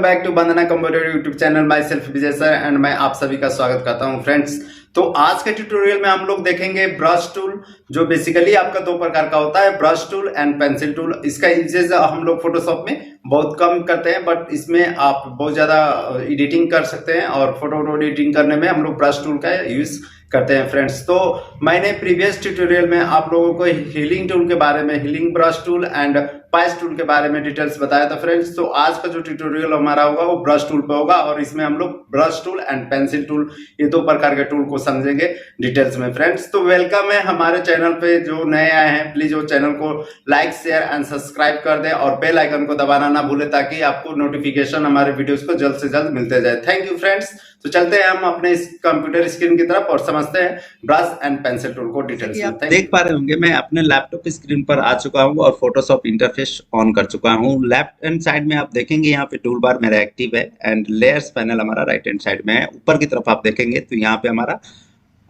Welcome back to Vandana computer YouTube channel. Myself Vijay sir and मैं आप सभी का स्वागत करता हूं फ्रेंड्स। तो आज के ट्यूटोरियल में हम लोग देखेंगे ब्रश टूल, जो बेसिकली आपका दो प्रकार का होता है, brush tool and pencil tool. इसका यूजेज हम लोग फोटोशॉप में बहुत कम करते हैं, बट इसमें आप बहुत ज्यादा एडिटिंग कर सकते हैं और फोटो एडिटिंग करने में हम लोग ब्रश टूल का यूज करते हैं फ्रेंड्स। तो मैंने प्रीवियस ट्यूटोरियल में आप लोगों को हीलिंग टूल के बारे में, healing brush tool and patch tool के बारे में डिटेल्स बताया था फ्रेंड्स। तो आज का जो ट्यूटोरियल हमारा होगा वो ब्रश टूल पे होगा और इसमें हम लोग brush tool and pencil tool, ये दो प्रकार के टूल को समझेंगे डिटेल्स में फ्रेंड्स। तो वेलकम है हमारे चैनल पे। जो नए आए हैं प्लीज वो चैनल को लाइक शेयर एंड सब्सक्राइब कर दें और बेल आइकन को दबाना ना भूले ताकि आपको नोटिफिकेशन हमारे वीडियोस को जल्द से जल्द मिलते जाए। Thank you friends. तो चलते हैं हम अपने इस कंप्यूटर स्क्रीन की तरफ और समझते हैं ब्रश एंड पेंसिल टूल को डिटेल्स में। देख पा रहे होंगे मैं अपने लैपटॉप स्क्रीन पर आ चुका हूं और फोटोशॉप इंटरफेस ऑन कर चुका हूं। लेफ्ट हैंड साइड में आप देखेंगे यहाँ पे टूल बार मेरा एक्टिव है एंड लेयर्स पैनल हमारा राइट हैंड साइड में है। ऊपर की तरफ आप देखेंगे तो यहाँ पे हमारा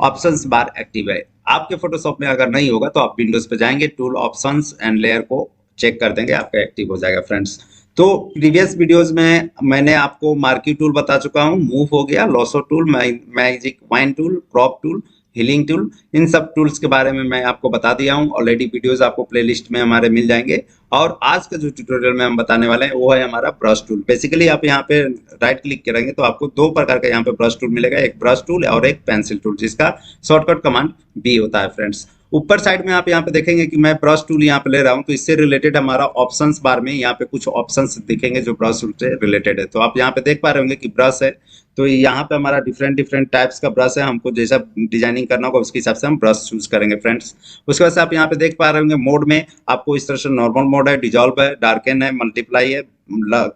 ऑप्शंस बार एक्टिव है। आपके फोटोशॉप में अगर नहीं होगा तो आप विंडोज पे जाएंगे, टूल ऑप्शंस एंड लेयर को चेक कर देंगे, आपका एक्टिव हो जाएगा फ्रेंड्स। तो प्रीवियस वीडियोस में मैंने आपको मार्की टूल बता चुका हूं, मूव हो गया, lasso tool, magic wand tool, crop tool, healing tool, इन सब टूल्स के बारे में मैं आपको बता दिया हूं। ऑलरेडी वीडियोस आपको प्लेलिस्ट में हमारे मिल जाएंगे। और आज का जो ट्यूटोरियल में हम बताने वाले हैं वो है हमारा ब्रश टूल। बेसिकली आप यहाँ पे राइट क्लिक करेंगे तो आपको दो प्रकार का यहाँ पे ब्रश टूल मिलेगा, एक ब्रश टूल और एक पेंसिल टूल, जिसका शॉर्टकट कमांड बी होता है फ्रेंड्स। ऊपर साइड में आप यहाँ पे देखेंगे कि मैं ब्रश टूल यहाँ पे ले रहा हूँ, तो इससे रिलेटेड हमारा ऑप्शंस बार में यहाँ पे कुछ ऑप्शंस दिखेंगे जो ब्रश टूल से रिलेटेड है। तो आप यहाँ पे देख पा रहे होंगे कि ब्रश है, तो यहाँ पे हमारा डिफरेंट टाइप्स का ब्रश है। हमको जैसा डिजाइनिंग करना होगा उसके हिसाब से हम ब्रश चूज करेंगे फ्रेंड्स। उसके बाद से आप यहाँ पे देख पा रहे होंगे मोड में आपको इस तरह से नॉर्मल मोड है, डिजॉल्व है, डार्कन है, मल्टीप्लाई है,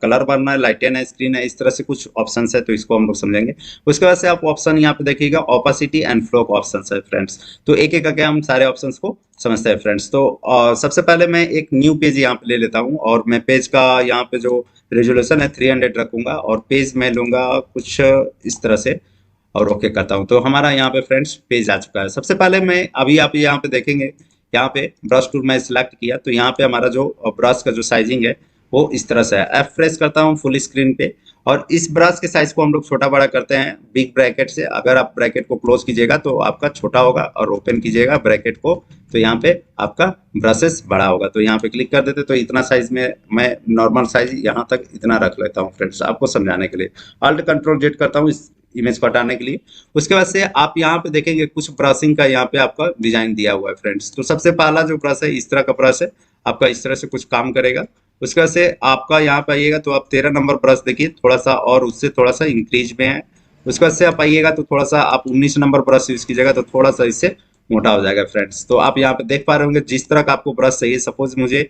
कलर भरना है, लाइटन है, स्क्रीन है, इस तरह से कुछ ऑप्शन है, तो इसको हम लोग समझेंगे। उसके बाद से आप ऑप्शन यहाँ पे देखिएगा, ओपेसिटी एंड फ्लो का ऑप्शन है फ्रेंड्स। तो एक एक करके हम सारे ऑप्शन को समझते हैं फ्रेंड्स। तो सबसे पहले मैं एक न्यू पेज यहाँ पे ले लेता हूँ और मैं पेज का यहाँ पे जो रेजोल्यूशन है 300 रखूंगा और पेज में लूंगा कुछ इस तरह से और ओके करता हूँ। तो हमारा यहाँ पे फ्रेंड्स पेज आ चुका है। सबसे पहले मैं अभी आप यहाँ पे देखेंगे, यहाँ पे ब्रश टूल मैं सिलेक्ट किया तो यहाँ पे हमारा जो ब्रश का जो साइजिंग है वो इस तरह से है। एफ प्रेस करता हूँ फुल स्क्रीन पे और इस ब्रश के साइज को हम लोग छोटा बड़ा करते हैं बिग ब्रैकेट से। अगर आप ब्रैकेट को क्लोज कीजिएगा तो आपका छोटा होगा और ओपन कीजिएगा ब्रैकेट को तो यहाँ पे आपका ब्रशेस बड़ा होगा। तो यहाँ पे क्लिक कर देते तो इतना साइज में मैं नॉर्मल साइज यहाँ तक इतना रख लेता हूँ फ्रेंड्स, आपको समझाने के लिए। अल्ट कंट्रोल जेड करता हूँ इस इमेज को हटाने के लिए। उसके बाद से आप यहाँ पे देखेंगे कुछ ब्रशिंग का यहाँ पे आपका डिजाइन दिया हुआ है फ्रेंड्स। तो सबसे पहला जो ब्रश है इस तरह का ब्रश है, आपका इस तरह से कुछ काम करेगा। उसके बाद से आपका यहाँ पे आइएगा तो आप 13 नंबर ब्रश देखिए, थोड़ा सा और उससे थोड़ा सा इंक्रीज में है। उसके बाद से आप आइएगा तो थोड़ा सा आप 19 नंबर ब्रश यूज कीजिएगा तो थोड़ा सा इससे मोटा हो जाएगा फ्रेंड्स। तो आप यहाँ पे देख पा रहे होंगे जिस तरह का आपको ब्रश चाहिए। सपोज मुझे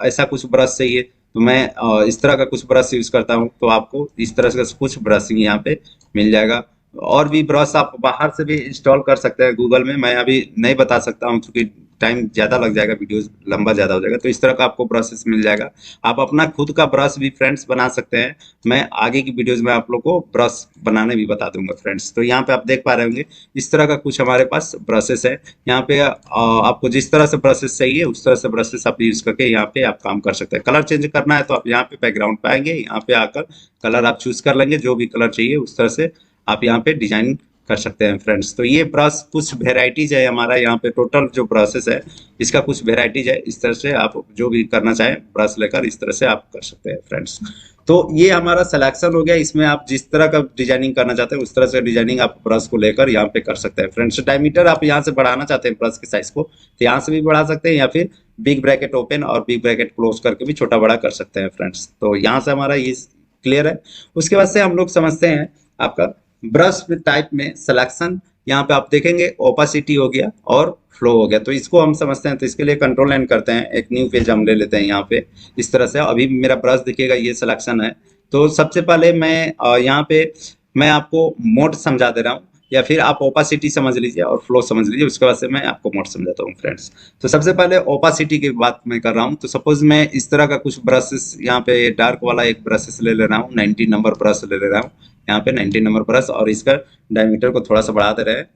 ऐसा कुछ ब्रश चाहिए तो मैं इस तरह का कुछ ब्रश यूज करता हूँ, तो आपको इस तरह से कुछ ब्रशिंग यहाँ पे मिल जाएगा। और भी ब्रश आप बाहर से भी इंस्टॉल कर सकते हैं गूगल में, मैं अभी नहीं बता सकता हूँ क्योंकि टाइम ज्यादा लग जाएगा, वीडियो लंबा ज्यादा हो जाएगा। तो इस तरह का आपको ब्रशेस मिल जाएगा। आप अपना खुद का ब्रश भी फ्रेंड्स बना सकते हैं। मैं आगे की वीडियोस में आप लोग को ब्रश बनाने भी बता दूंगा फ्रेंड्स। तो यहाँ पे आप देख पा रहे होंगे इस तरह का कुछ हमारे पास ब्रशेस है। यहाँ पे आपको जिस तरह से ब्रशेस चाहिए उस तरह से ब्रशेस आप यूज करके यहाँ पे आप काम कर सकते हैं। कलर चेंज करना है तो आप यहाँ पे बैकग्राउंड पे आएंगे, यहाँ पे आकर कलर आप चूज कर लेंगे, जो भी कलर चाहिए उस तरह से आप यहाँ पे डिजाइन कर सकते हैं फ्रेंड्स। तो ये ब्रश कुछ वेराइटीज है हमारा, यहाँ पे टोटल जो ब्रशेस है इसका कुछ वेराइटीज है। इस तरह से आप जो भी करना चाहें ब्रश लेकर इस तरह से आप कर सकते हैं फ्रेंड्स। तो ये हमारा सिलेक्शन हो गया। इसमें आप जिस तरह का डिजाइनिंग करना चाहते हैं उस तरह से डिजाइनिंग आप ब्रश को लेकर यहाँ पे कर सकते हैं फ्रेंड्स। डायमीटर आप यहाँ से बढ़ाना चाहते हैं ब्रश के साइज को तो यहाँ से भी बढ़ा सकते हैं या फिर बिग ब्रैकेट ओपन और बिग ब्रैकेट क्लोज करके भी छोटा बड़ा कर सकते हैं फ्रेंड्स। तो यहाँ से हमारा ये क्लियर है। उसके बाद से हम लोग समझते हैं आपका ब्रश टाइप में सिलेक्शन। यहाँ पे आप देखेंगे ओपेसिटी हो गया और फ्लो हो गया, तो इसको हम समझते हैं। तो इसके लिए कंट्रोल एन करते हैं, एक न्यू पेज हम ले लेते हैं यहाँ पे इस तरह से। अभी मेरा ब्रश दिखेगा, ये सिलेक्शन है। तो सबसे पहले मैं यहाँ पे मैं आपको मोड समझा दे रहा हूँ या फिर आप ओपेसिटी समझ लीजिए और फ्लो समझ लीजिए। उसके बाद से मैं आपको मोड समझाता हूँ फ्रेंड्स। तो सबसे पहले ओपेसिटी की बात मैं कर रहा हूँ। तो सपोज मैं इस तरह का कुछ ब्रशेस यहाँ पे डार्क वाला एक ब्रशेस ले ले रहा हूँ, 19 नंबर ब्रश ले ले रहा हूँ यहाँ पे 19 नंबर ब्रश, और इसका डायमीटर को थोड़ा सा बढ़ा दे रहे हैं।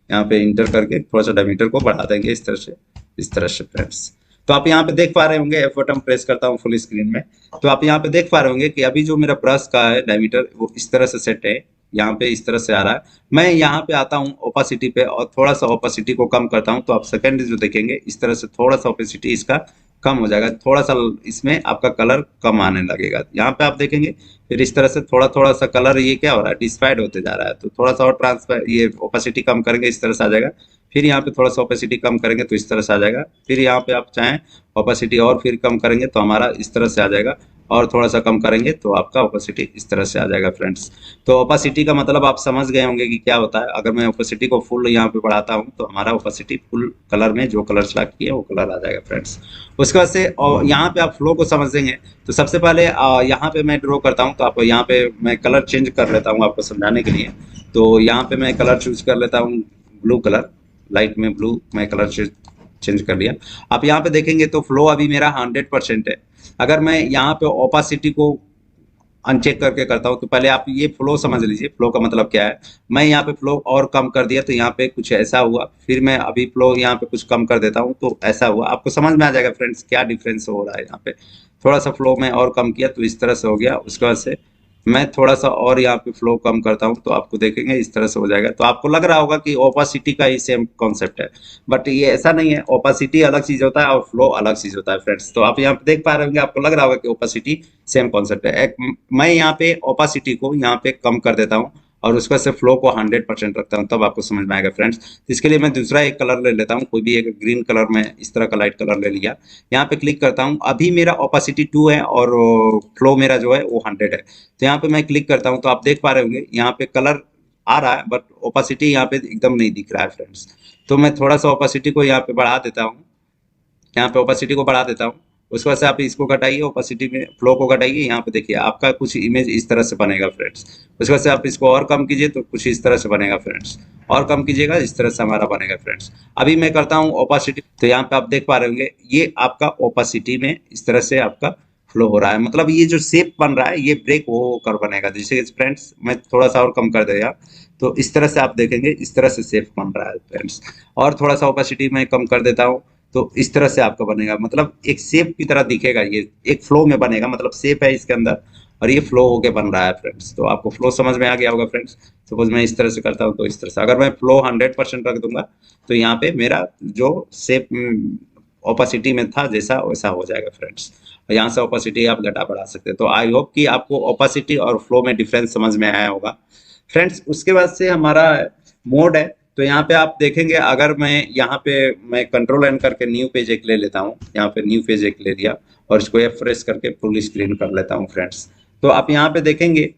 यहाँ पे इंटर करके थोड़ा सा डायमीटर को बढ़ा देंगे इस तरह से फ्रेंड्स। तो आप यहाँ पे देख पा रहे होंगे, एफ बटन प्रेस करता हूँ फुल स्क्रीन में, तो आप यहाँ पे देख पा रहे होंगे कि अभी जो मेरा ब्रश का है डायमीटर वो इस तरह से सेट है, यहाँ पे इस तरह से आ रहा है। मैं यहाँ पे आता हूँ ओपासिटी पे और थोड़ा सा ओपासिटी को कम करता हूँ, तो आप सेकंड जो देखेंगे इस तरह से थोड़ा सा ओपेसिटी इसका कम हो जाएगा, थोड़ा सा इसमें आपका कलर कम आने लगेगा। यहाँ पे आप देखेंगे फिर इस तरह से थोड़ा थोड़ा सा कलर ये क्या हो रहा है, डिस्पाइड होते जा रहा है। तो थोड़ा सा और ट्रांसफर ये ओपेसिटी कम करेंगे इस तरह से आ जाएगा, फिर यहाँ पे थोड़ा सा ओपेसिटी कम करेंगे तो इस तरह से आ जाएगा, फिर यहाँ पे आप चाहें ओपेसिटी और फिर कम करेंगे तो हमारा इस तरह से आ जाएगा, और थोड़ा सा कम करेंगे तो आपका ओपेसिटी इस तरह से आ जाएगा फ्रेंड्स। तो ओपेसिटी का मतलब आप समझ गए होंगे कि क्या होता है। अगर मैं ओपेसिटी को फुल यहाँ पे बढ़ाता हूँ तो हमारा ओपेसिटी फुल कलर में जो कलर सेलेक्ट किए वो कलर आ जाएगा फ्रेंड्स। उसके बाद से और यहाँ पे आप फ्लो को समझेंगे तो सबसे पहले यहाँ पे मैं ड्रॉ करता हूँ, तो आप यहाँ पे मैं कलर चेंज कर लेता हूँ आपको समझाने के लिए। तो यहाँ पे मैं कलर चूज कर लेता हूँ ब्लू कलर, लाइट में ब्लू मैं कलर चेंज कर लिया। आप यहाँ पे देखेंगे तो फ्लो अभी मेरा 100% है। अगर मैं यहाँ पे ओपासिटी को अनचेक करके करता हूँ तो पहले आप ये फ्लो समझ लीजिए, फ्लो का मतलब क्या है। मैं यहाँ पे फ्लो और कम कर दिया तो यहाँ पे कुछ ऐसा हुआ, फिर मैं अभी फ्लो यहाँ पे कुछ कम कर देता हूँ तो ऐसा हुआ। आपको समझ में आ जाएगा फ्रेंड्स क्या डिफरेंस हो रहा है। यहाँ पे थोड़ा सा फ्लो में और कम किया तो इस तरह से हो गया। उसके बाद से मैं थोड़ा सा और यहाँ पे फ्लो कम करता हूँ तो आपको देखेंगे इस तरह से हो जाएगा। तो आपको लग रहा होगा कि ओपासिटी का ही सेम कॉन्सेप्ट है, बट ये ऐसा नहीं है। ओपासिटी अलग चीज होता है और फ्लो अलग चीज होता है फ्रेंड्स। तो आप यहाँ पे देख पा रहे होंगे, आपको लग रहा होगा कि ओपासिटी सेम कॉन्सेप्ट है। मैं यहाँ पे ओपासिटी को यहाँ पे कम कर देता हूँ और उसके बाद से फ्लो को 100% रखता हूँ, तब आपको समझ में आएगा फ्रेंड्स। तो इसके लिए मैं दूसरा एक कलर ले लेता हूँ, कोई भी एक ग्रीन कलर में इस तरह का लाइट कलर ले लिया। यहाँ पे क्लिक करता हूँ, अभी मेरा ओपासिटी 2 है और फ्लो मेरा जो है वो 100 है। तो यहाँ पे मैं क्लिक करता हूँ तो आप देख पा रहे होंगे यहाँ पे कलर आ रहा है, बट ओपासिटी यहाँ पे एकदम नहीं दिख रहा है फ्रेंड्स। तो मैं थोड़ा सा ओपासिटी को यहाँ पे बढ़ा देता हूँ, यहाँ पे ओपेसिटी को बढ़ा देता हूँ। उसके बाद से आप इसको घटाइए, ओपेसिटी में फ्लो को घटाइए। यहाँ पे देखिए आपका कुछ इमेज इस तरह से बनेगा फ्रेंड्स। उसके बाद से आप इसको और कम कीजिए तो कुछ इस तरह से बनेगा फ्रेंड्स, और कम कीजिएगा इस तरह से हमारा बनेगा फ्रेंड्स। अभी मैं करता हूँ ओपेसिटी, तो यहाँ पे आप देख पा रहे होंगे ये आपका ओपेसिटी में इस तरह से आपका फ्लो हो रहा है। मतलब ये जो शेप बन रहा है ये ब्रेक हो कर बनेगा। जैसे फ्रेंड्स मैं थोड़ा सा और कम कर देगा तो इस तरह से आप देखेंगे इस तरह से शेप बन रहा है फ्रेंड्स। और थोड़ा सा ओपेसिटी मैं कम कर देता हूँ तो इस तरह से आपका बनेगा, मतलब एक शेप की तरह दिखेगा, ये एक फ्लो में बनेगा। मतलब शेप है इसके अंदर और ये फ्लो होके बन रहा है फ्रेंड्स। तो आपको फ्लो समझ में आ गया होगा फ्रेंड्स। सपोज मैं इस तरह से करता हूँ तो इस तरह से, अगर मैं फ्लो 100% रख दूंगा तो यहाँ पे मेरा जो शेप ओपेसिटी में था जैसा वैसा हो जाएगा फ्रेंड्स। और यहाँ से ओपेसिटी आप घटा बढ़ा सकते हैं। तो आई होप कि आपको ओपेसिटी और फ्लो में डिफरेंस समझ में आया होगा फ्रेंड्स। उसके बाद से हमारा मोड है, तो यहाँ पे आप देखेंगे अगर मैं यहाँ पे मैं कंट्रोल एन करके न्यू पेज एक ले लेता हूँ, यहाँ पे न्यू पेज एक ले लिया और इसको एफ प्रेस करके फुल स्क्रीन कर लेता हूँ फ्रेंड्स। तो आप यहाँ पे देखेंगे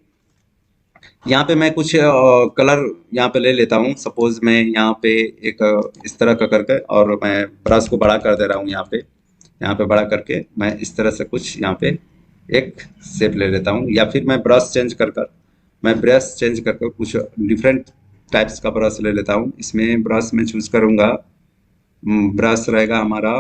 यहाँ पे मैं कुछ कलर यहाँ पे ले लेता हूँ। सपोज मैं यहाँ पे एक इस तरह का करके और मैं ब्रश को बड़ा कर दे रहा हूँ। यहाँ पे बड़ा करके मैं इस तरह से कुछ यहाँ पे एक शेप ले लेता हूँ, या फिर मैं ब्रश चेंज कर कुछ डिफरेंट टाइप्स का ब्रश ले लेता हूँ। इसमें ब्रश में चूज करूँगा, ब्रश रहेगा हमारा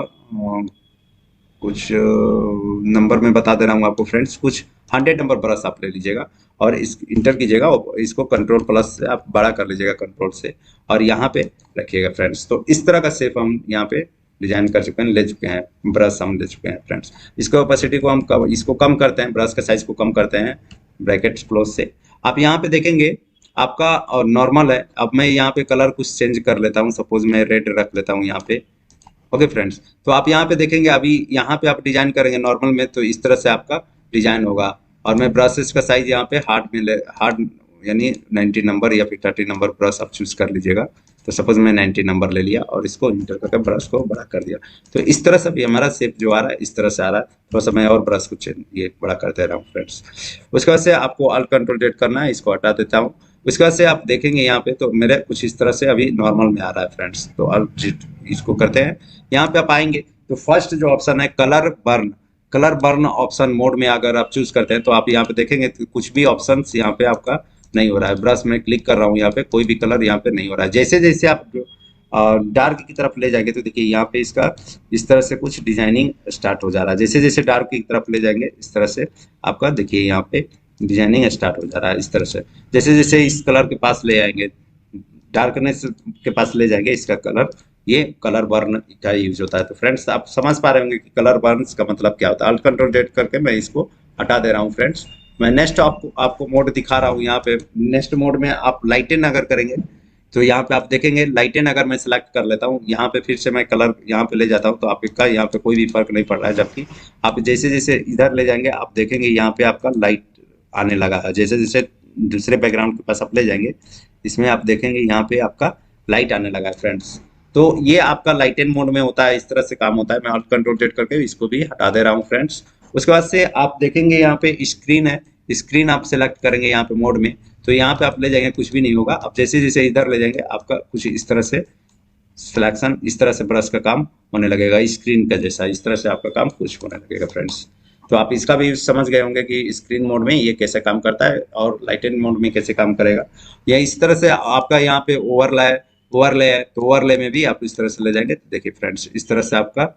कुछ नंबर में बता दे रहा हूँ आपको फ्रेंड्स, कुछ 100 नंबर ब्रश आप ले लीजिएगा और इस इंटर कीजिएगा, इसको कंट्रोल प्लस से आप बड़ा कर लीजिएगा कंट्रोल से, और यहाँ पे रखिएगा फ्रेंड्स। तो इस तरह का शेप हम यहाँ पे डिजाइन कर चुके हैं, ले चुके हैं, ब्रश हम ले चुके हैं फ्रेंड्स। इसको ओपेसिटी को हम इसको कम करते हैं, ब्रश का साइज को कम करते हैं ब्रैकेट क्लोज से। आप यहाँ पे देखेंगे आपका और नॉर्मल है। अब मैं यहाँ पे कलर कुछ चेंज कर लेता हूँ, सपोज मैं रेड रख लेता हूँ यहाँ पे। ओके फ्रेंड्स, तो आप यहाँ पे देखेंगे अभी यहाँ पे आप डिजाइन करेंगे नॉर्मल में तो इस तरह से आपका डिजाइन होगा। और मैं ब्रशेस का साइज यहाँ पे हार्ड यानी 90 नंबर या फिर 30 नंबर ब्रश आप चूज कर लीजिएगा। तो सपोज मैं 90 नंबर ले लिया और इसको इंटर करके ब्रश को बड़ा कर दिया। तो इस तरह से भी हमारा शेप जो आ रहा है इस तरह से आ रहा है। थोड़ा सा मैं और ब्रश को ये बड़ा कर दे रहा हूँ फ्रेंड्स। उसके बाद से आपको ऑल कंट्रोल जेड करना है, इसको हटा देता हूँ। उसके बाद से आप देखेंगे यहाँ पे तो मेरे कुछ इस तरह से अभी नॉर्मल में आ रहा है फ्रेंड्स। तो ऑल इसको करते हैं। यहाँ पे आप आएंगे तो फर्स्ट जो ऑप्शन है कलर बर्न ऑप्शन मोड में अगर आप चूज करते हैं तो आप यहाँ पे देखेंगे तो कुछ भी ऑप्शन यहाँ पे आपका नहीं हो रहा है। ब्रश में क्लिक कर रहा हूँ, यहाँ पे कोई भी कलर यहाँ पे नहीं हो रहा है। जैसे जैसे आप डार्क की तरफ ले जाएंगे तो देखिए यहाँ पे इसका इस तरह से कुछ डिजाइनिंग स्टार्ट हो जा रहा है। जैसे जैसे डार्क की तरफ ले जाएंगे इस तरह से आपका देखिए यहाँ पे डिजाइनिंग स्टार्ट हो जा रहा है इस तरह से। जैसे जैसे इस कलर के पास ले आएंगे, डार्कनेस के पास ले जाएंगे, इसका कलर ये कलर बर्न का यूज होता है। तो फ्रेंड्स आप समझ पा रहे होंगे कि कलर बर्न का मतलब क्या होता है। Alt Ctrl Z करके मैं इसको हटा दे रहा हूँ फ्रेंड्स। मैं नेक्स्ट आपको मोड दिखा रहा हूँ। यहाँ पे नेक्स्ट मोड में आप लाइटन अगर करेंगे तो यहाँ पे आप देखेंगे लाइटन अगर मैं सिलेक्ट कर लेता हूँ, यहाँ पे फिर से मैं कलर यहाँ पे ले जाता हूँ तो आपका यहाँ पे कोई भी फर्क नहीं पड़ रहा है। जबकि आप जैसे जैसे इधर ले जाएंगे आप देखेंगे यहाँ पे आपका लाइट आने लगा है। जैसे जैसे दूसरे बैकग्राउंड के पास आप ले जाएंगे इसमें आप देखेंगे यहाँ पे आपका लाइट आने लगा है फ्रेंड्स। तो ये आपका लाइटन मोड में होता है, इस तरह से काम होता है। मैं Alt Ctrl Z करके इसको भी हटा दे रहा हूँ फ्रेंड्स। उसके बाद से आप देखेंगे यहाँ पे स्क्रीन है, स्क्रीन आप सेलेक्ट करेंगे यहाँ पे मोड में, तो यहाँ पे आप ले जाएंगे कुछ भी नहीं होगा। अब जैसे जैसे इधर ले जाएंगे आपका कुछ इस तरह से सिलेक्शन, इस तरह से ब्रश का काम होने लगेगा, स्क्रीन का जैसा इस तरह से आपका काम कुछ होने लगेगा फ्रेंड्स। तो आप इसका भी समझ गए होंगे कि स्क्रीन मोड में ये कैसे काम करता है और लाइटन मोड में कैसे काम करेगा। या इस तरह से आपका यहाँ पे ओवरले है तो ओवरले में भी आप इस तरह से ले जाएंगे तो देखिए फ्रेंड्स इस तरह से आपका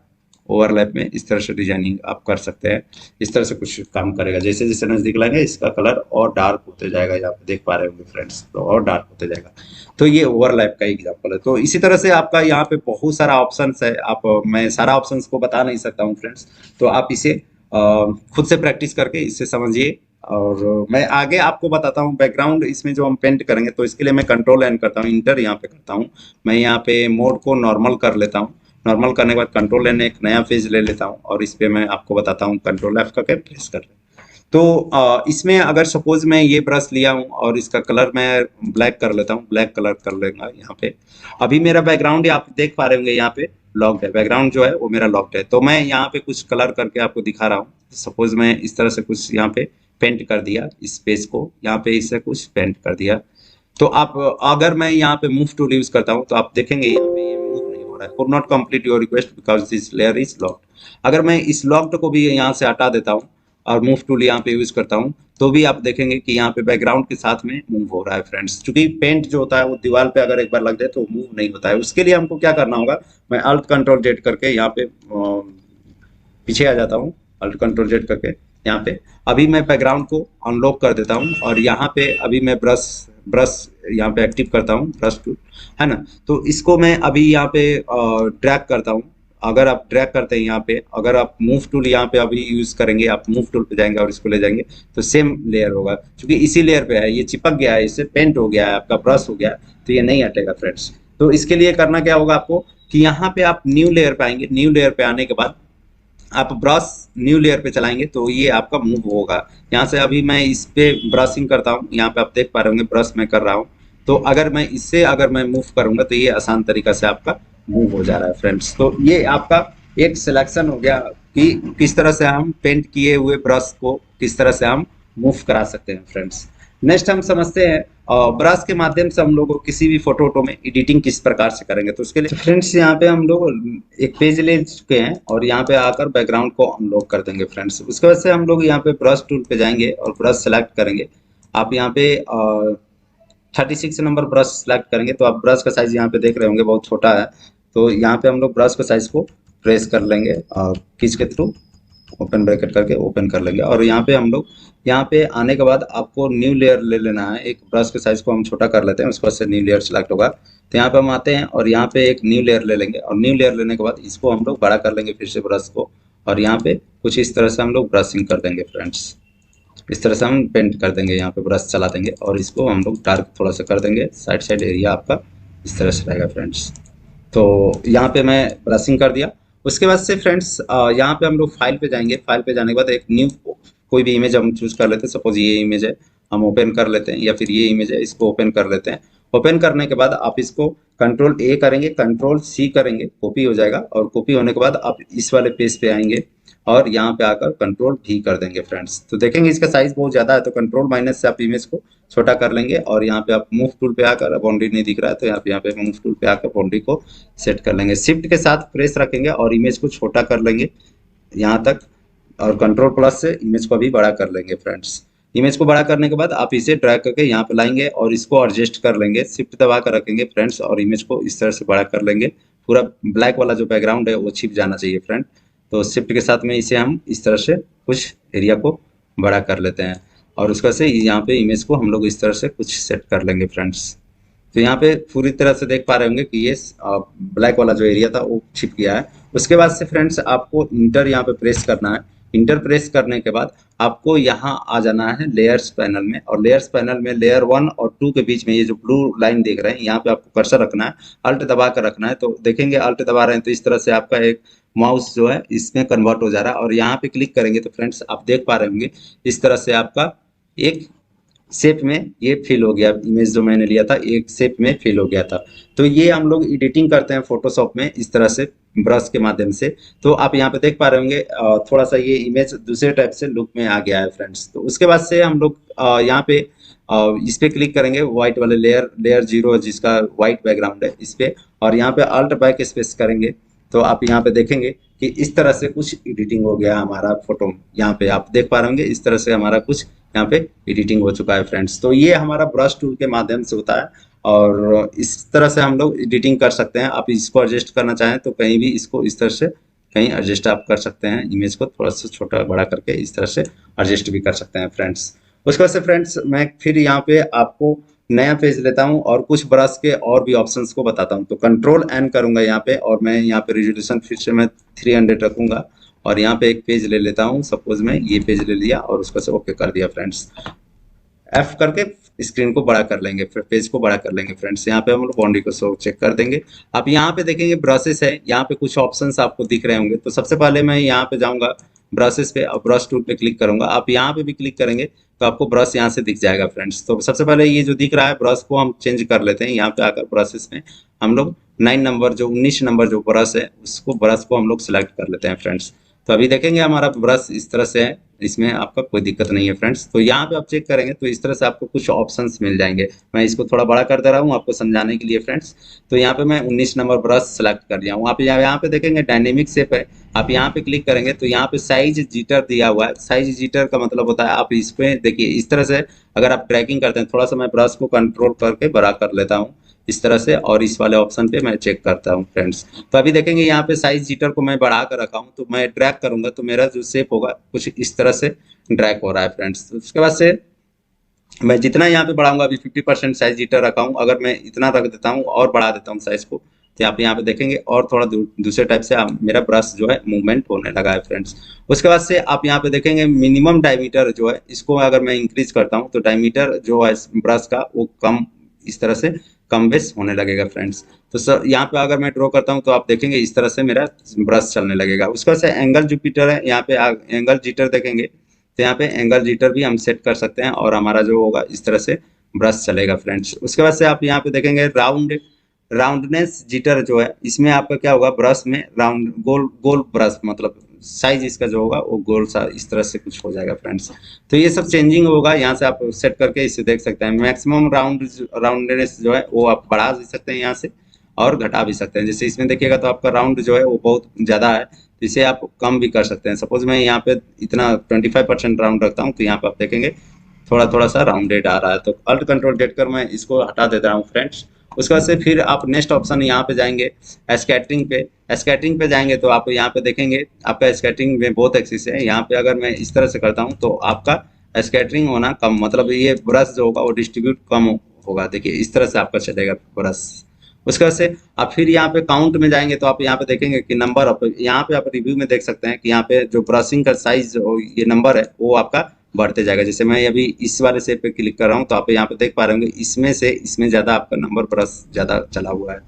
ओवरलैप में इस तरह से डिजाइनिंग आप कर सकते हैं। इस तरह से कुछ काम करेगा। जैसे जैसे नजदीक लाएंगे इसका कलर और डार्क होते जाएगा, यहाँ पे देख पा रहे होंगे फ्रेंड्स, तो और डार्क होते जाएगा। तो ये ओवरलैप का एग्जांपल है। तो इसी तरह से आपका यहाँ पे बहुत सारा ऑप्शंस है। आप मैं सारा ऑप्शंस को बता नहीं सकता हूँ फ्रेंड्स, तो आप इसे खुद से प्रैक्टिस करके इससे समझिए। और मैं आगे आपको बताता हूँ बैकग्राउंड इसमें जो हम पेंट करेंगे तो इसके लिए मैं कंट्रोल एन करता हूँ, इंटर यहाँ पे करता हूँ। मैं यहाँ पे मोड को नॉर्मल कर लेता हूँ। नॉर्मल करने के बाद कंट्रोल एन एक नया पेज ले लेता हूँ और इस पे मैं आपको बताता हूँ कंट्रोल एफ करके प्रेस कर ले। तो इसमें अगर सपोज मैं ये ब्रश लिया हूँ और इसका कलर मैं ब्लैक कर लेता हूँ, ब्लैक कलर कर लेगा यहाँ पे। अभी मेरा बैकग्राउंड आप देख पा रहे होंगे यहाँ पे लॉक्ड है, बैकग्राउंड जो है वो मेरा लॉक्ड है। तो मैं यहाँ पे कुछ कलर करके आपको दिखा रहा हूँ। सपोज मैं इस तरह से कुछ यहाँ पे पेंट कर दिया, इस पेज को यहाँ पे इससे कुछ पेंट कर दिया। तो आप अगर मैं यहाँ पे मूव टूल यूज करता हूँ तो आप देखेंगे यहाँ पे ये मूव नहीं हो रहा है। Could not complete your request because this layer is locked. अगर मैं इस लॉक्ड को भी यहाँ से हटा देता हूँ और मूव टूल यहाँ पे यूज करता हूँ तो भी आप देखेंगे कि यहाँ पे बैकग्राउंड के साथ में मूव हो रहा है फ्रेंड्स। क्योंकि पेंट जो होता है वो दीवार पे अगर एक बार लग जाए तो मूव नहीं होता है। उसके लिए हमको क्या करना होगा, मैं Alt Ctrl Z करके यहाँ पे पीछे आ जाता हूँ, Alt Ctrl Z करके यहाँ पे अभी मैं बैकग्राउंड को अनलॉक कर देता हूँ और यहाँ पे अभी मैं ब्रश यहाँ पे एक्टिव करता हूँ, ब्रश टूल है ना। तो इसको मैं अभी यहाँ पे ड्रैग करता हूँ। अगर आप ड्रैग करते हैं यहाँ पे, अगर आप मूव टूल यहाँ पे अभी यूज करेंगे, आप मूव टूल पे जाएंगे और इसको ले जाएंगे तो सेम लेयर होगा। क्योंकि इसी लेयर पे है, ये चिपक गया है, इससे पेंट हो गया है, आपका ब्रश हो गया है, तो ये नहीं हटेगा फ्रेंड्स। तो इसके लिए करना क्या होगा आपको कि यहाँ पे आप न्यू लेयर पे आएंगे। न्यू लेयर पे आने के बाद आप ब्रश न्यू लेयर पे चलाएंगे तो ये आपका मूव होगा। यहाँ से अभी मैं इस पे ब्रशिंग करता हूँ, यहाँ पे आप देख पा रहे होंगे ब्रश मैं कर रहा हूँ। तो अगर मैं इससे अगर मैं मूव करूंगा तो ये आसान तरीका से आपका मूव हो जा रहा है फ्रेंड्स। तो ये आपका एक सिलेक्शन हो गया कि किस तरह से हम पेंट किए हुए ब्रश को किस तरह से हम मूव करा सकते हैं फ्रेंड्स। नेक्स्ट हम समझते हैं ब्रश के माध्यम से हम लोग किसी भी फोटो में एडिटिंग किस प्रकार से करेंगे। तो उसके लिए फ्रेंड्स यहाँ पे हम लोग एक पेज ले चुके हैं और यहाँ पे आकर बैकग्राउंड को अनलॉक कर देंगे फ्रेंड्स। उसके बाद से हम लोग यहाँ पे ब्रश टूल पे जाएंगे और ब्रश सेलेक्ट करेंगे। आप यहाँ पे 36 नंबर ब्रश सेलेक्ट करेंगे तो आप ब्रश का साइज यहाँ पे देख रहे होंगे बहुत छोटा है। तो यहाँ पे हम लोग ब्रश का साइज को प्रेस कर लेंगे खींच के थ्रू ओपन ब्रैकेट करके ओपन कर लेंगे। और यहाँ पे हम लोग यहाँ पे आने के बाद आपको न्यू लेयर ले लेना है। एक ब्रश के साइज को हम छोटा कर लेते हैं, उसके बाद से न्यू लेयर सिलेक्ट होगा। तो यहाँ पे हम आते हैं और यहाँ पे एक न्यू लेयर ले लेंगे और न्यू लेयर लेने के बाद इसको हम लोग बड़ा कर लेंगे फिर से ब्रश को। और यहाँ पे कुछ इस तरह से हम लोग ब्रशिंग कर देंगे फ्रेंड्स। इस तरह से हम पेंट कर देंगे, यहाँ पे ब्रश चला देंगे और इसको हम लोग डार्क थोड़ा सा कर देंगे। साइड एरिया आपका इस तरह से रहेगा फ्रेंड्स। तो यहाँ पे मैं ब्रशिंग कर दिया। उसके बाद से फ्रेंड्स यहाँ पे हम लोग फाइल पे जाएंगे। फाइल पे जाने के बाद एक न्यू कोई भी इमेज हम चूज कर लेते हैं। सपोज ये इमेज है, हम ओपन कर लेते हैं, या फिर ये इमेज है इसको ओपन कर लेते हैं। ओपन करने के बाद आप इसको कंट्रोल ए करेंगे, कंट्रोल सी करेंगे, कॉपी हो जाएगा। और कॉपी होने के बाद आप इस वाले पेज पे आएंगे और यहाँ पे आकर कंट्रोल भी कर देंगे फ्रेंड्स। तो देखेंगे इसका साइज बहुत ज्यादा है तो कंट्रोल माइनस से आप इमेज को छोटा कर लेंगे। और यहाँ पे आप मूव टूल पे आकर बाउंड्री नहीं दिख रहा है तो यहाँ पे मूव टूल पे आकर बाउंड्री को सेट कर लेंगे। शिफ्ट के साथ प्रेस रखेंगे और इमेज को छोटा कर लेंगे यहाँ तक और कंट्रोल प्लस से इमेज को भी बड़ा कर लेंगे फ्रेंड्स। इमेज को बड़ा करने के बाद आप इसे ड्रैग करके यहाँ पे लाएंगे और इसको एडजस्ट कर लेंगे। शिफ्ट दबा कर रखेंगे फ्रेंड्स और इमेज को इस तरह से बड़ा कर लेंगे। पूरा ब्लैक वाला जो बैकग्राउंड है वो छिप जाना चाहिए फ्रेंड। तो शिफ्ट के साथ में इसे हम इस तरह से कुछ एरिया को बड़ा कर लेते हैं और उसका से यहाँ पे इमेज को हम लोग इस तरह से कुछ सेट कर लेंगे फ्रेंड्स। तो यहाँ पे पूरी तरह से देख पा रहे होंगे कि ये ब्लैक वाला जो एरिया था वो छिप गया है। उसके बाद से फ्रेंड्स आपको इंटर यहाँ पे प्रेस करना है। इंटर प्रेस करने के बाद आपको यहाँ आ जाना है लेयर्स पैनल में, और लेयर्स पैनल में लेयर 1 और 2 के बीच में ये जो ब्लू लाइन देख रहे हैं यहाँ पे आपको कर्सर रखना है, अल्ट दबा कर रखना है। तो देखेंगे अल्ट दबा रहे हैं तो इस तरह से आपका एक माउस जो है इसमें कन्वर्ट हो जा रहा है, और यहाँ पे क्लिक करेंगे तो फ्रेंड्स आप देख पा रहे होंगे इस तरह से आपका एक शेप में ये फिल हो गया। इमेज जो मैंने लिया था एक शेप में फिल हो गया था। तो ये हम लोग एडिटिंग करते हैं फोटोशॉप में इस तरह से ब्रश के माध्यम से। तो आप यहाँ पे देख पा रहे होंगे थोड़ा सा ये इमेज दूसरे टाइप से लुक में आ गया है फ्रेंड्स। तो उसके बाद से हम लोग यहाँ पे इस पे क्लिक करेंगे व्हाइट वाले लेयर 0 जिसका व्हाइट बैकग्राउंड है इस पे, और यहाँ पे अल्ट बैक स्पेस करेंगे तो आप यहाँ पे देखेंगे कि इस तरह से कुछ एडिटिंग हो गया हमारा फोटो। यहाँ पे आप देख पा रहे होंगे इस तरह से हमारा कुछ यहाँ पे एडिटिंग हो चुका है फ्रेंड्स। तो ये हमारा ब्रश टूल के माध्यम से होता है, और इस तरह से हम लोग एडिटिंग कर सकते हैं। आप इसको एडजस्ट करना चाहें तो कहीं भी इसको इस तरह से कहीं एडजस्ट आप कर सकते हैं, इमेज को थोड़ा सा छोटा बड़ा करके इस तरह से एडजस्ट भी कर सकते हैं फ्रेंड्स। उसके बाद से फ्रेंड्स मैं फिर यहाँ पे आपको नया पेज लेता हूँ और कुछ ब्रश के और भी ऑप्शंस को बताता हूँ। तो कंट्रोल एन करूंगा यहाँ पे, और मैं यहाँ पे रिजोल्यूशन फिर से मैं 300 रखूंगा, और यहाँ पे एक पेज ले लेता हूँ। सपोज मैं ये पेज ले लिया और उसको से ओके कर दिया फ्रेंड्स। एफ करके स्क्रीन को बड़ा कर लेंगे, फिर पेज को बड़ा कर लेंगे फ्रेंड्स। यहाँ पे हम लोग बाउंड्री को शो चेक कर देंगे। आप यहाँ पे देखेंगे ब्रशेस है, यहाँ पे कुछ ऑप्शंस आपको दिख रहे होंगे। तो सबसे पहले मैं यहाँ पे जाऊंगा ब्रशेस पे और ब्रश टूल पे क्लिक करूंगा। आप यहाँ पे भी क्लिक करेंगे तो आपको ब्रश यहाँ से दिख जाएगा फ्रेंड्स। तो सबसे पहले ये जो दिख रहा है ब्रश को हम चेंज कर लेते हैं। यहाँ पे आकर ब्रशेस में हम लोग 9 नंबर जो 19 नंबर जो ब्रश है उसको ब्रश को हम लोग सिलेक्ट कर लेते हैं फ्रेंड्स। तो अभी देखेंगे हमारा ब्रश इस तरह से है, इसमें आपका कोई दिक्कत नहीं है फ्रेंड्स। तो यहाँ पे आप चेक करेंगे तो इस तरह से आपको कुछ ऑप्शंस मिल जाएंगे। मैं इसको थोड़ा बड़ा कर दे रहा हूँ आपको समझाने के लिए फ्रेंड्स। तो यहाँ पे मैं 19 नंबर ब्रश सेलेक्ट कर लिया हूँ। आप यहाँ पे देखेंगे डायनेमिक शेप है, आप यहाँ पे क्लिक करेंगे तो यहाँ पे साइज जीटर दिया हुआ है। साइज जीटर का मतलब होता है आप इस पे देखिए इस तरह से अगर आप ट्रैकिंग करते हैं, थोड़ा सा मैं ब्रश को कंट्रोल करके बड़ा कर लेता हूँ इस तरह से, और इस वाले ऑप्शन पे मैं चेक करता हूँ फ्रेंड्स। तो अभी देखेंगे यहाँ पे साइज जीटर को मैं बढ़ा कर रखा हूँ, तो मैं ड्रैग करूंगा तो मेरा जो शेप होगा कुछ इस तरह से ड्रैग हो रहा है फ्रेंड्स। तो उसके बाद से मैं जितना यहाँ पे बढ़ाऊंगा, अभी 50% साइज जीटर रखा हूँ, अगर मैं इतना रख देता हूँ और बढ़ा देता हूँ साइज को तो आप यहाँ पे देखेंगे और थोड़ा दूसरे टाइप से मेरा ब्रश जो है मूवमेंट होने लगा है फ्रेंड्स। उसके बाद से आप यहाँ पे देखेंगे मिनिमम डायमीटर जो है इसको अगर मैं इंक्रीज करता हूँ तो डायमीटर जो है ब्रश का वो कम इस तरह से कम बेस होने लगेगा फ्रेंड्स। तो सर यहाँ पे अगर मैं ड्रॉ करता हूँ तो आप देखेंगे इस तरह से मेरा ब्रश चलने लगेगा। उसके बाद से एंगल जुपिटर है, यहाँ पे एंगल जीटर देखेंगे तो यहाँ पे एंगल जीटर भी हम सेट कर सकते हैं और हमारा जो होगा इस तरह से ब्रश चलेगा फ्रेंड्स। उसके बाद से आप यहाँ पे देखेंगे राउंडनेस जीटर जो है इसमें आपका क्या होगा, ब्रश में राउंड गोल ब्रश मतलब साइज इसका जो होगा वो गोल सा इस तरह से कुछ हो जाएगा फ्रेंड्स। तो ये सब चेंजिंग होगा, यहाँ से आप सेट करके इसे देख सकते हैं। मैक्सिमम राउंडनेस जो है वो आप बढ़ा भी सकते हैं यहाँ से और घटा भी सकते हैं। जैसे इसमें देखिएगा तो आपका राउंड जो है वो बहुत ज़्यादा है, तो इसे आप कम भी कर सकते हैं। सपोज मैं यहाँ पे इतना 25% राउंड रखता हूँ तो यहाँ पे आप देखेंगे थोड़ा थोड़ा सा राउंडेड आ रहा है। तो अल्ट कंट्रोल जेड कर मैं इसको हटा देता हूँ फ्रेंड्स। उसके बाद से फिर आप नेक्स्ट ऑप्शन यहाँ पे जाएंगे स्कैटरिंग पे जाएंगे तो आप यहाँ पे देखेंगे आपका स्कैटरिंग में बहुत एक्सिस है। यहाँ पे अगर मैं इस तरह से करता हूँ तो आपका स्कैटरिंग होना कम, मतलब ये ब्रश जो होगा वो डिस्ट्रीब्यूट कम होगा। देखिए इस तरह से आपका चलेगा ब्रश। उसके बाद से आप फिर यहाँ पे काउंट में जाएंगे तो आप यहाँ पे देखेंगे कि नंबर ऑफ, यहाँ पे आप रिव्यू में देख सकते हैं कि यहाँ पे जो ब्रशिंग का साइज ये नंबर है वो आपका बढ़ते जाएगा। जैसे मैं अभी इस वाले शेप पे क्लिक कर रहा हूँ तो आप यहाँ पे देख पा रहे होंगे इसमें से इसमें ज़्यादा आपका नंबर ब्रश ज़्यादा चला हुआ है।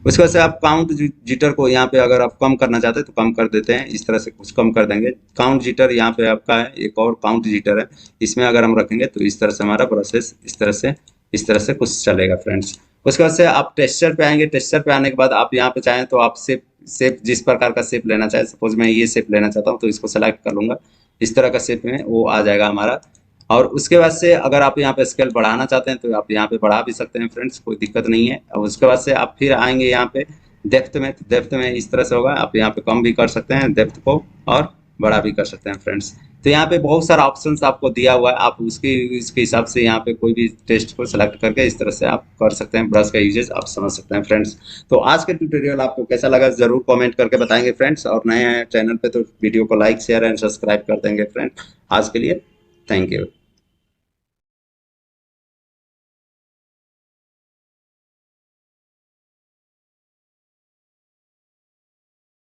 उसके बाद से आप काउंट जीटर को यहाँ पे अगर आप कम करना चाहते हैं तो कम कर देते हैं, इस तरह से कुछ कम कर देंगे। काउंट जीटर यहाँ पे आपका है, एक और काउंट जीटर है, इसमें अगर हम रखेंगे तो इस तरह से हमारा ब्रशेस इस तरह से कुछ चलेगा फ्रेंड्स। उसके बाद से आप टेक्सचर पे आएंगे। टेक्सचर पे आने के बाद आप यहाँ पे चाहें तो आप शेप जिस प्रकार का शेप लेना चाहें, सपोज मैं ये शेप लेना चाहता हूँ तो इसको सेलेक्ट कर लूँगा, इस तरह का शेप में वो आ जाएगा हमारा। और उसके बाद से अगर आप यहाँ पे स्केल बढ़ाना चाहते हैं तो आप यहाँ पे बढ़ा भी सकते हैं फ्रेंड्स, कोई दिक्कत नहीं है। और उसके बाद से आप फिर आएंगे यहाँ पे डेप्थ में, तो डेप्थ में इस तरह से होगा, आप यहाँ पे कम भी कर सकते हैं डेप्थ को और बड़ा भी कर सकते हैं फ्रेंड्स। तो यहाँ पे बहुत सारा ऑप्शंस आपको दिया हुआ है, आप उसके हिसाब से यहाँ पे कोई भी टेस्ट को सेलेक्ट करके इस तरह से आप कर सकते हैं। ब्रश का यूजेज आप समझ सकते हैं फ्रेंड्स। तो आज के ट्यूटोरियल आपको कैसा लगा जरूर कमेंट करके बताएंगे फ्रेंड्स, और नए हैं चैनल पे तो वीडियो को लाइक शेयर एंड सब्सक्राइब कर देंगे फ्रेंड। आज के लिए थैंक यू।